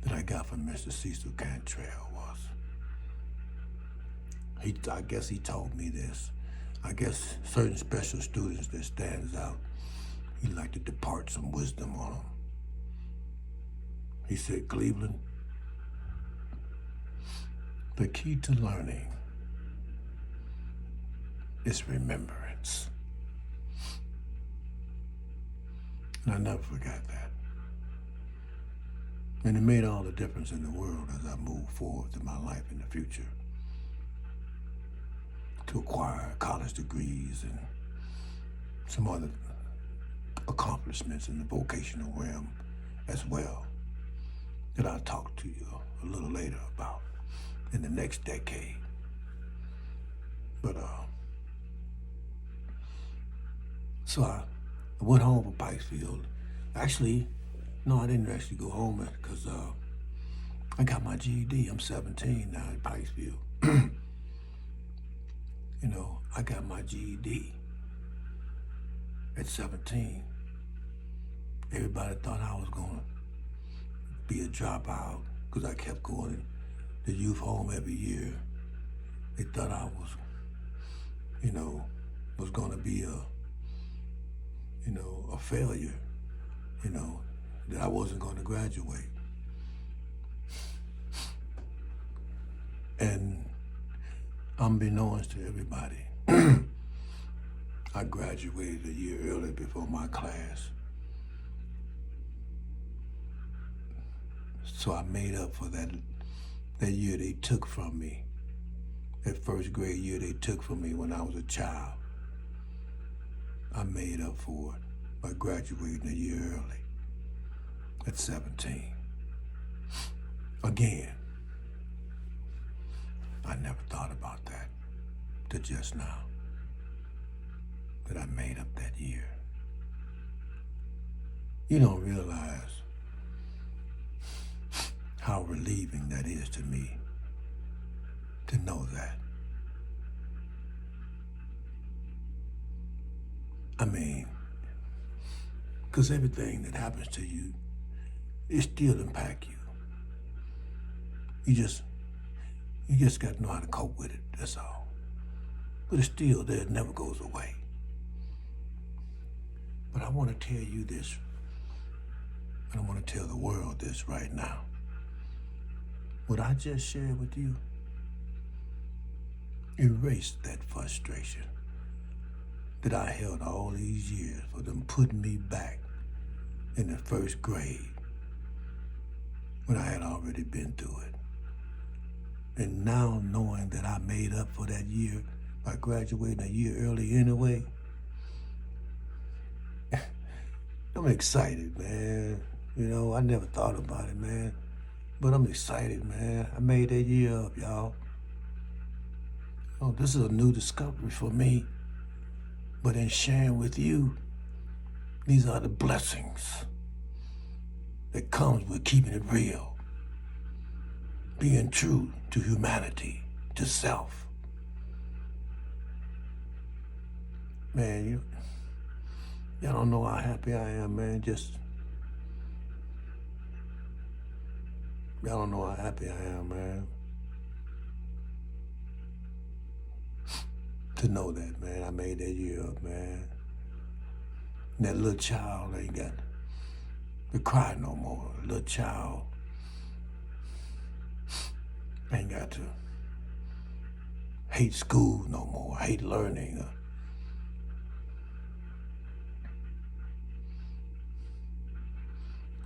that I got from Mr. Cecil Cantrell was, I guess he told me this. I guess certain special students that stands out, he like to depart some wisdom on them. He said, Cleveland, the key to learning is remembrance. And I never forgot that. And it made all the difference in the world as I move forward in my life in the future to acquire college degrees and some other accomplishments in the vocational realm as well that I'll talk to you a little later about in the next decade. But so I went home from Pikesville. Actually, no, I didn't actually go home because I got my GED. I'm 17 now in Pikesville. You know, I got my GED at 17. Everybody thought I was gonna be a dropout because I kept going to youth home every year. They thought I was, you know, was gonna be a failure, you know, that I wasn't gonna graduate. And unbeknownst to everybody, I graduated a year early before my class. So I made up for that year they took from me, that first grade year they took from me when I was a child. I made up for it by graduating a year early at 17. Again, I never thought about that till just now, that I made up that year. You don't realize how relieving that is to me to know that. I mean, because everything that happens to you, it still impacts you. You just got to know how to cope with it, that's all. But it's still there, it never goes away. But I want to tell you this, and I want to tell the world this right now. What I just shared with you, erased that frustration that I held all these years for them putting me back in the first grade when I had already been through it. And now knowing that I made up for that year by graduating a year early anyway, I'm excited, man. You know, I never thought about it, man. But I'm excited, man. I made that year up, y'all. Oh, this is a new discovery for me. But in sharing with you, these are the blessings that comes with keeping it real, being true to humanity, to self. Man, y'all don't know how happy I am, man. Y'all don't know how happy I am, man. To know that, man, I made that year up, man. And that little child ain't got to cry no more. The little child ain't got to hate school no more, hate learning.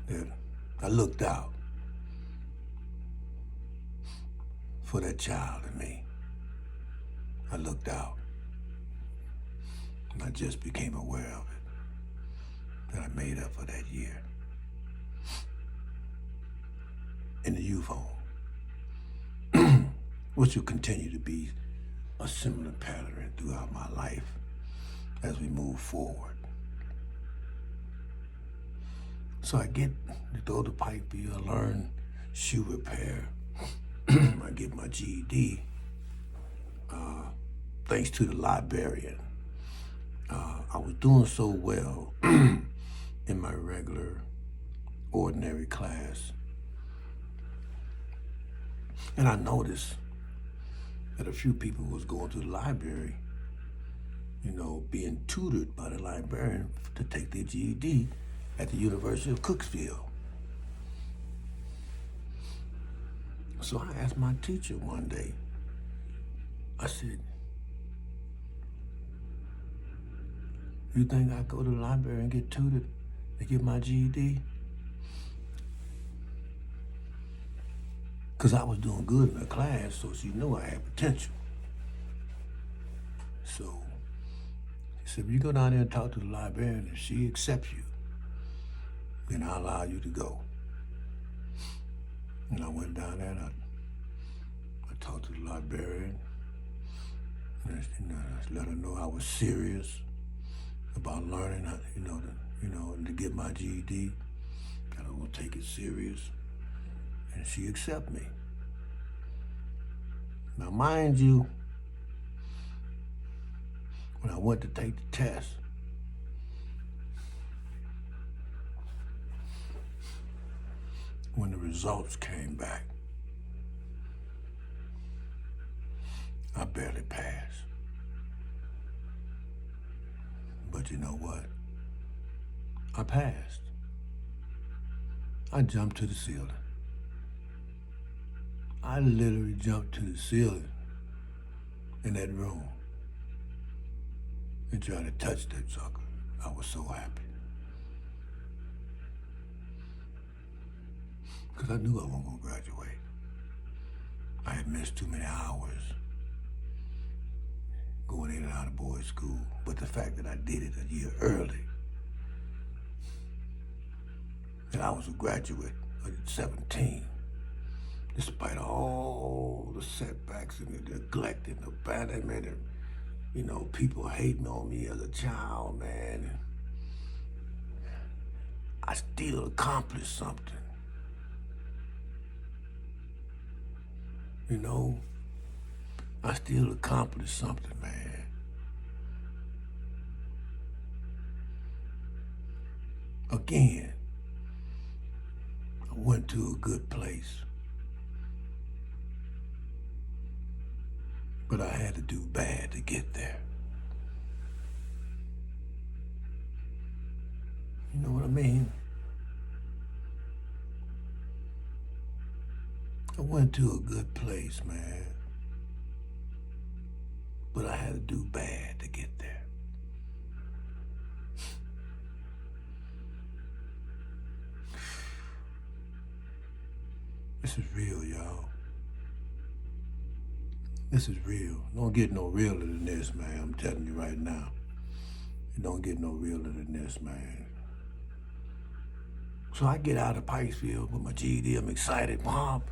That I looked out for that child in me. I looked out. And I just became aware of it, that I made up for that year in the youth home, which will continue to be a similar pattern throughout my life as we move forward. So I get to go to Pikeville, I learn shoe repair, I get my GED, thanks to the librarian. I was doing so well in my regular, ordinary class And I noticed that a few people was going to the library, being tutored by the librarian to take their GED at the University of Cooksville. So I asked my teacher one day, I said, you think I go to the library and get tutored to get my GED? Because I was doing good in the class, so she knew I had potential. So she said, if you go down there and talk to the librarian, if she accepts you, then I'll allow you to go. And I went down there and I talked to the librarian. And I let her know I was serious about learning, to get my GED. That I was gonna take it serious. And she accepted me. Now, mind you, when I went to take the test, when the results came back, I barely passed. But you know what? I passed. I jumped to the ceiling. I literally jumped to the ceiling in that room and tried to touch that sucker. I was so happy. Because I knew I wasn't going to graduate. I had missed too many hours going in and out of boys' school. But the fact that I did it a year early, that I was a graduate at 17, despite all the setbacks and the neglect and the abandonment and, people hating on me as a child, man, I still accomplished something. I still accomplished something, man. Again, I went to a good place. But I had to do bad to get there. You know what I mean? I went to a good place, man. But I had to do bad to get there. This is real, y'all. This is real. Don't get no realer than this, man. I'm telling you right now. It don't get no realer than this, man. So I get out of Pikesville with my GED. I'm excited, Mom.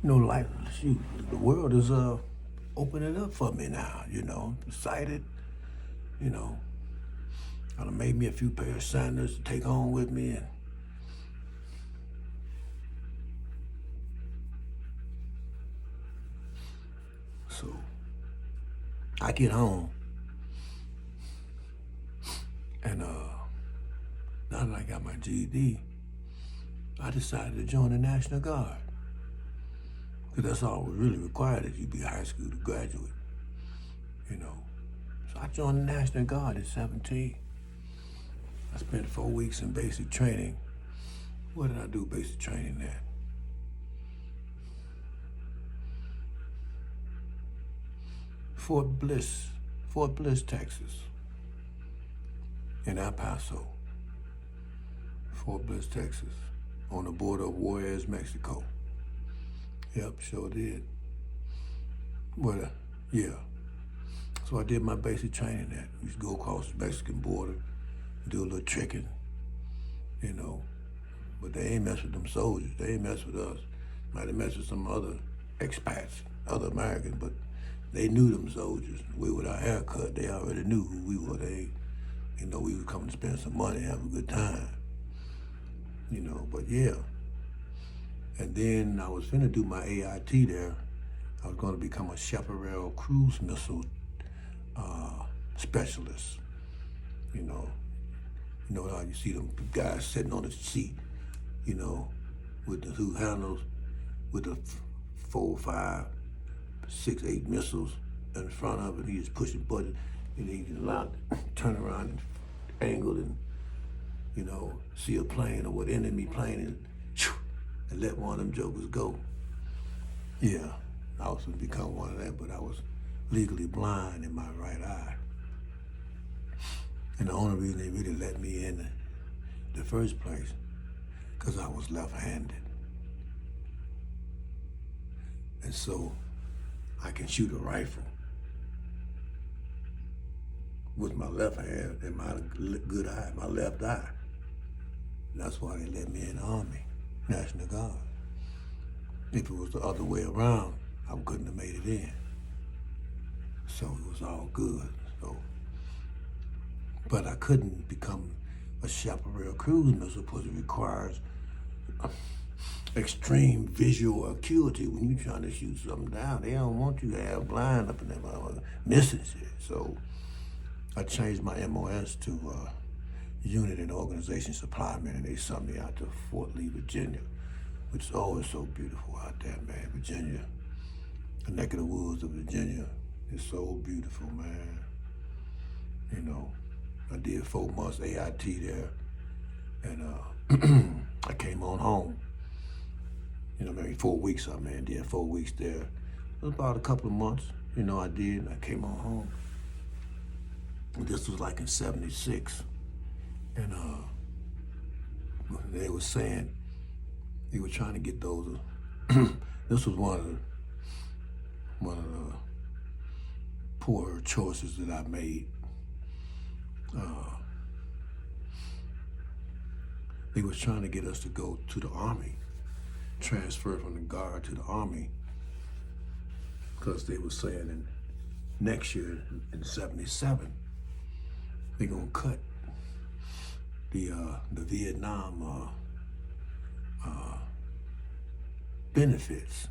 Life, shoot, the world is opening up for me now, excited, I done made me a few pair of sandals to take home with me. And so I get home and now that I got my GED, I decided to join the National Guard. Because that's all was really required, that you be high school to graduate, So I joined the National Guard at 17. I spent 4 weeks in basic training. What did I do basic training at? Fort Bliss, Texas, in El Paso. Fort Bliss, Texas, on the border of Juarez, Mexico. Yep, sure did. But, yeah. So I did my basic training there. We used to go across the Mexican border, do a little tricking, But they ain't mess with them soldiers. They ain't mess with us. Might have messed with some other expats, other Americans, but they knew them soldiers. We with our haircut, they already knew who we were. We was coming to spend some money, have a good time. But yeah. And then I was finna do my AIT there. I was gonna become a Chaparral cruise missile specialist. How you see them guys sitting on the seat, with the two handles, with the 4, 5, 6, 8 missiles in front of it. He just pushing buttons, and he can turn around and angle and, you know, see a plane or what enemy plane and let one of them jokers go. Yeah, I was gonna become one of them, but I was legally blind in my right eye. And the only reason they really let me in the first place, because I was left-handed. And so I can shoot a rifle with my left hand and my good eye, my left eye. That's why they let me in the Army, National Guard. If it was the other way around, I couldn't have made it in. So it was all good. So, but I couldn't become a Chaparral cruise missile because it requires extreme visual acuity when you're trying to shoot something down. They don't want you to have blind up in there missing shit. So I changed my MOS to Unit and Organization Supplyman, and they sent me out to Fort Lee, Virginia, which is always so beautiful out there, man. Virginia, the neck of the woods of Virginia is so beautiful, man. You know, I did 4 months AIT there, and I came on home. You know, maybe 4 weeks, did 4 weeks there. It was about a couple of months, you know, I came on home. This was like in 76. And they were saying, they were trying to get those, this was one of the poor choices that I made. They was trying to get us to go to the Army, transfer from the Guard to the Army, because they were saying in next year, in 77, they're gonna cut the Vietnam benefits,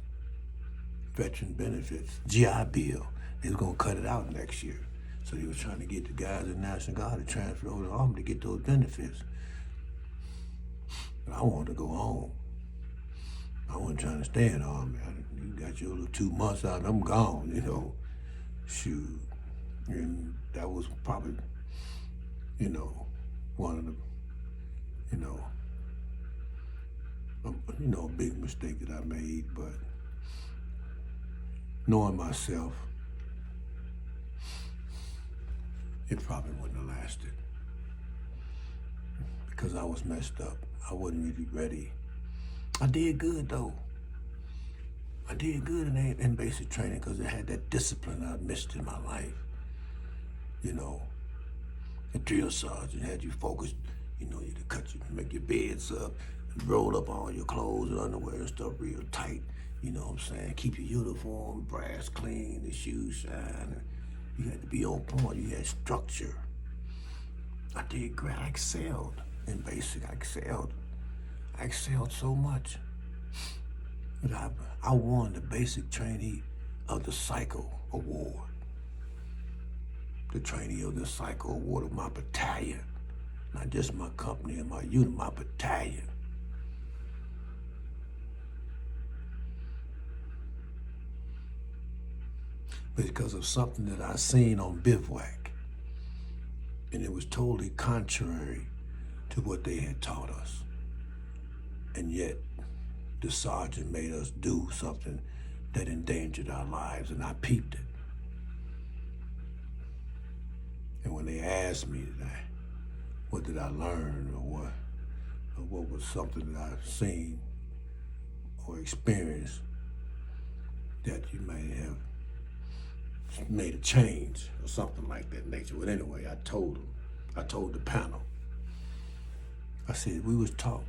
veteran benefits, GI Bill. They was gonna cut it out next year. So they was trying to get the guys in National Guard to transfer over to the Army to get those benefits. But I wanted to go home. I wasn't trying to stay in the Army. You got your little 2 months out and I'm gone, you know. Shoot. And that was probably, you know, one of the, a big mistake that I made, but knowing myself, it probably wouldn't have lasted because I was messed up. I wasn't really ready. I did good though. I did good in basic training because it had that discipline I missed in my life. You know, the drill sergeant had you focused. You know, you could make your beds up, roll up all your clothes and underwear and stuff real tight. You know what I'm saying? Keep your uniform brass clean, the shoes shine. You had to be on point. You had structure. I did great. I excelled in basic. I excelled so much. But I won the Basic Trainee of the Cycle Award. The Trainee of the Cycle Award of my battalion. Not just my company and my unit, my battalion. Because of something that I seen on bivouac. And it was totally contrary to what they had taught us. And yet, the sergeant made us do something that endangered our lives, and I peeped it. And when they asked me what did I learn, or what was something that I've seen or experienced that you may have made a change or something like that nature. But anyway, I told the panel, I said, we was taught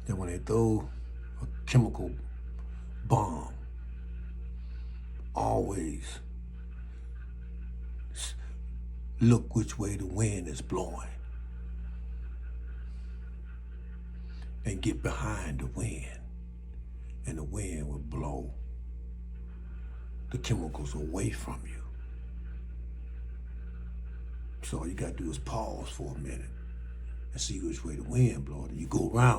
that when they throw a chemical bomb, always look which way the wind is blowing and get behind the wind, and the wind will blow the chemicals away from you. So all you gotta do is pause for a minute and see which way the wind blows. You go around